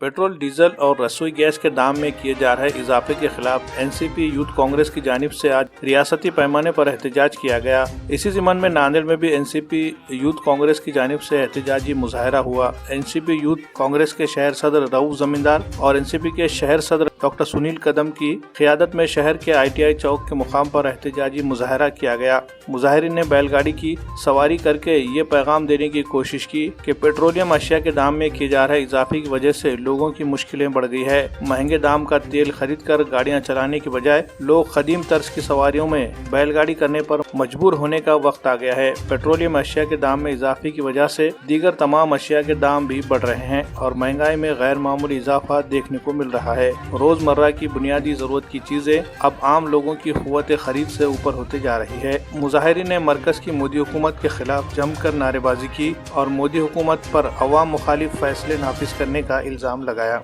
Petrol, diesel और रसोई gas के दाम में किए जा रहे इजाफे के खिलाफ एनसीपी यूथ कांग्रेस की जानिब से आज रियासती पैमाने पर एहतजाज किया गया। इसी ज़िमन में नांदेड़ में भी एनसीपी यूथ कांग्रेस की जानिब से एहतजाजी मुजाहरा हुआ। एनसीपी यूथ कांग्रेस के शहर सदर रऊफ जमींदार और एनसीपी के शहर सदर डॉक्टर सुनील कदम की क़ियादत में शहर के ITI चौक के मुकाम पर एहतजाजी मुजाहरा किया गया। मुजाहिरीन ने बैलगाड़ी की सवारी करके ये पैगाम देने की कोशिश की कि पेट्रोलियम अशिया के दाम में किए जा रहे इजाफे की वजह से लोगों की मुश्किलें बढ़ गई है। महंगे दाम का तेल खरीद कर गाड़ियां चलाने की बजाय लोग कदीम तर्ज की सवारियों में बैलगाड़ी करने पर मजबूर होने का वक्त आ गया है। पेट्रोलियम अशिया के दाम में इजाफे की वजह से दीगर तमाम अशिया के दाम भी बढ़ रहे हैं और महंगाई में गैर मामूली इजाफा देखने को मिल रहा है। रोजमर्रा की बुनियादी जरूरत की चीजें अब आम लोगों की क़ुव्वत खरीद से ऊपर होते जा रही है। मुजाहिरीन ने मरकज की मोदी हुकूमत के खिलाफ जमकर नारेबाजी की और मोदी हुकूमत पर अवाम मुखालिफ फैसले नाफिज करने का इल्जाम लगाया।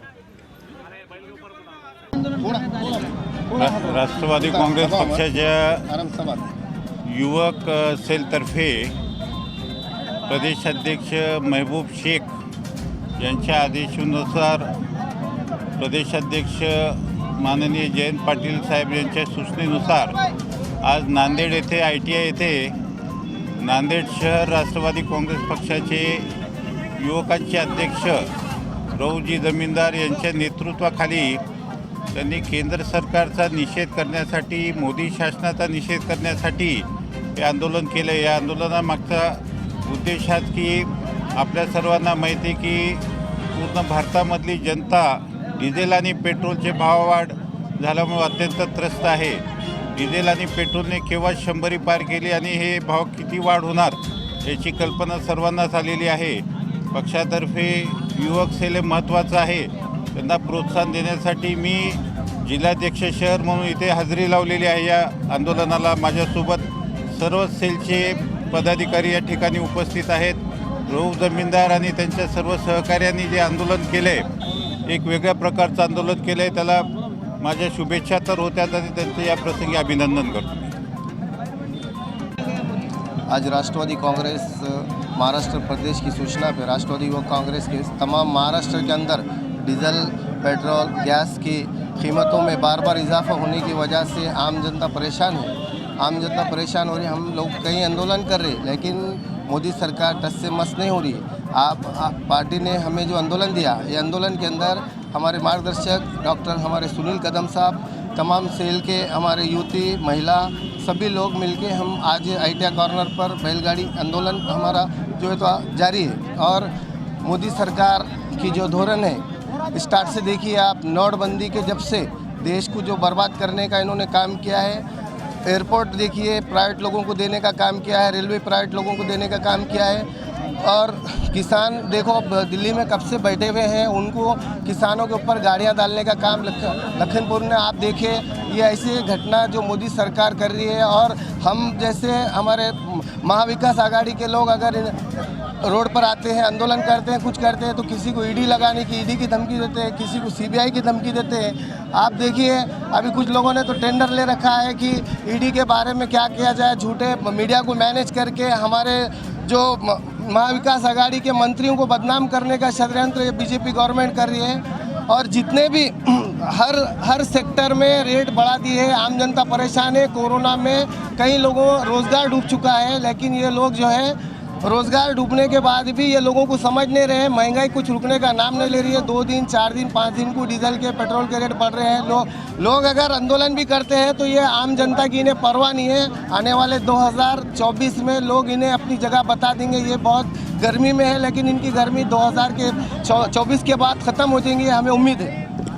राष्ट्रवादी काँग्रेस पक्षाच्या युवक सेलतर्फे प्रदेशाध्यक्ष महबूब शेख यांच्या आदेशानुसार प्रदेशाध्यक्ष माननीय जयंत पाटील साहेब यांच्या सूचनेनुसार आज नांदेड येथे ITI येथे नांदेड शहर राष्ट्रवादी काँग्रेस पक्षाचे युवकांचे अध्यक्ष रऊजी जमीनदार यांच्या नेतृत्वाखाली त्यांनी केंद्र सरकारचा निषेध करण्यासाठी, मोदी शासनाचा निषेध करण्यासाठी हे आंदोलन केलं। या आंदोलनामागचा उद्देश हाच की आपल्या सर्वांना माहिती आहे की पूर्ण भारतामधली जनता डिझेल आणि पेट्रोलचे भाववाढ झाल्यामुळे अत्यंत त्रस्त आहे। डिझेल आणि पेट्रोलने केव्हा 100 पार केली आणि हे भाव किती वाढ होणार याची कल्पना सर्वांनाच आलेली आहे। पक्षातर्फे युवक सेल महत्त्वाचं आहे, त्यांना प्रोत्साहन देण्यासाठी मी जिल्हाध्यक्ष शहर म्हणून इथे हजेरी लावलेली आहे। या आंदोलनाला माझ्यासोबत सर्व सेलचे पदाधिकारी या ठिकाणी उपस्थित आहेत। रऊफ जमीनदार आणि त्यांच्या सर्व सहकार्यांनी जे आंदोलन केले, एक वेगळ्या प्रकारचं आंदोलन केलं आहे, त्याला माझ्या शुभेच्छा तर होत्याच आणि त्यांचं या प्रसंगी अभिनंदन करतो। आज राष्ट्रवादी कांग्रेस महाराष्ट्र प्रदेश की सूचना पे राष्ट्रवादी युवक कांग्रेस के तमाम महाराष्ट्र के अंदर डीजल, पेट्रोल, गैस की कीमतों में बार बार इजाफा होने की वजह से आम जनता परेशान है। आम जनता परेशान हो रही है। हम लोग कई आंदोलन कर रहे हैं लेकिन मोदी सरकार टस से मस नहीं हो रही है। आप पार्टी ने हमें जो आंदोलन दिया, ये आंदोलन के अंदर हमारे मार्गदर्शक डॉक्टर हमारे सुनील कदम साहब, तमाम सेल के हमारे युवती, महिला सभी लोग मिलके हम आज ITI कॉर्नर पर बैलगाड़ी आंदोलन हमारा जो है तो जारी है। और मोदी सरकार की जो धोरण है, स्टार्ट से देखिए आप, नोटबंदी के जब से देश को जो बर्बाद करने का इन्होंने काम किया है, एयरपोर्ट देखिए प्राइवेट लोगों को देने का काम किया है, रेलवे प्राइवेट लोगों को देने का काम किया है। और किसान देखो दिल्ली में कब से बैठे हुए हैं, उनको किसानों के ऊपर गाड़ियां डालने का काम लखनपुर में आप देखिए। ये ऐसी घटना जो मोदी सरकार कर रही है। और हम जैसे हमारे महाविकास आघाड़ी के लोग अगर रोड पर आते हैं, आंदोलन करते हैं, कुछ करते हैं तो किसी को ED लगाने की ED की धमकी देते हैं, किसी को CBI की धमकी देते हैं। आप देखिए अभी कुछ लोगों ने तो टेंडर ले रखा है कि ED के बारे में क्या किया जाए, झूठे मीडिया को मैनेज करके हमारे जो महाविकास आघाड़ी के मंत्रियों को बदनाम करने का षड्यंत्र ये BJP गवर्नमेंट कर रही है। और जितने भी हर सेक्टर में रेट बढ़ा दिए है, आम जनता परेशान है। कोरोना में कई लोगों रोज़गार डूब चुका है, लेकिन ये लोग जो है रोज़गार डूबने के बाद भी ये लोगों को समझ नहीं रहे हैं। महंगाई कुछ रुकने का नाम नहीं ले रही है। 2 दिन, 4 दिन, 5 दिन को डीजल के, पेट्रोल के रेट बढ़ रहे हैं। लोग अगर आंदोलन भी करते हैं तो ये आम जनता की इन्हें परवाह नहीं है। आने वाले 2024 में लोग इन्हें अपनी जगह बता देंगे। ये बहुत गर्मी में है लेकिन इनकी गर्मी 2024 के बाद ख़त्म हो जाएंगी, हमें उम्मीद है।